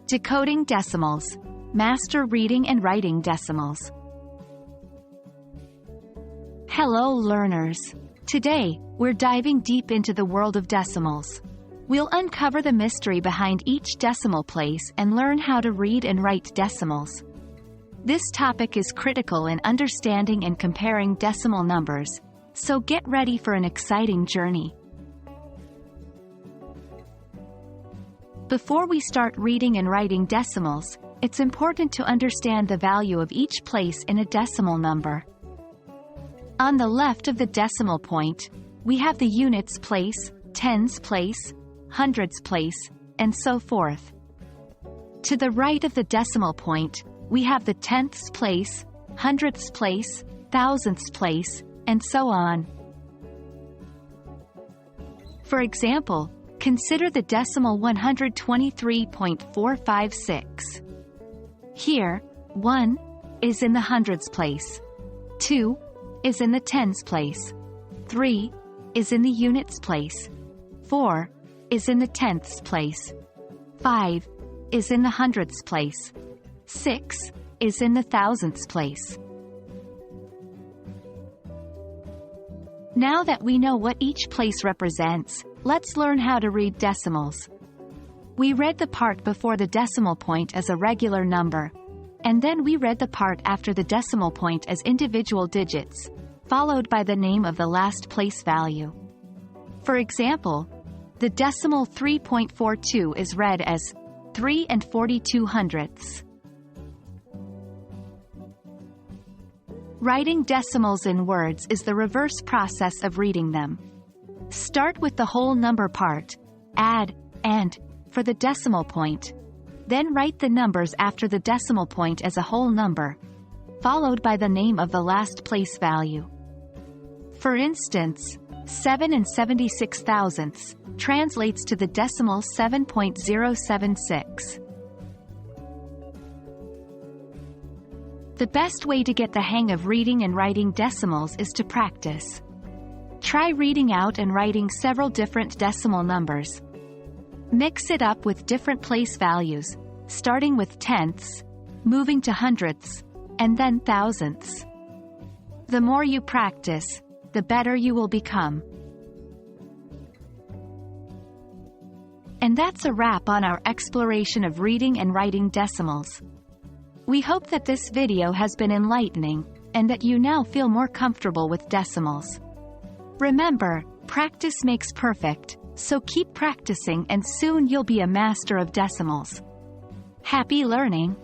Decoding Decimals. Master reading and writing decimals. Hello learners! Today, we're diving deep into the world of decimals. We'll uncover the mystery behind each decimal place and learn how to read and write decimals. This topic is critical in understanding and comparing decimal numbers, so get ready for an exciting journey. Before we start reading and writing decimals, it's important to understand the value of each place in a decimal number. On the left of the decimal point, we have the units place, tens place, hundreds place, and so forth. To the right of the decimal point, we have the tenths place, hundredths place, thousandths place, and so on. For example, consider the decimal 123.456. Here, 1 is in the hundreds place, 2 is in the tens place, 3 is in the units place, 4 is in the tenths place, 5 is in the hundredths place, 6 is in the thousandths place. Now that we know what each place represents, let's learn how to read decimals. We read the part before the decimal point as a regular number, and then we read the part after the decimal point as individual digits, followed by the name of the last place value. For example, the decimal 3.42 is read as 3 and 42 hundredths. Writing decimals in words is the reverse process of reading them. Start with the whole number part, add, and, for the decimal point. Then write the numbers after the decimal point as a whole number, followed by the name of the last place value. For instance, 7 and 76 thousandths translates to the decimal 7.076. The best way to get the hang of reading and writing decimals is to practice. Try reading out and writing several different decimal numbers. Mix it up with different place values, starting with tenths, moving to hundredths, and then thousandths. The more you practice, the better you will become. And that's a wrap on our exploration of reading and writing decimals. We hope that this video has been enlightening, and that you now feel more comfortable with decimals. Remember, practice makes perfect, so keep practicing and soon you'll be a master of decimals. Happy learning!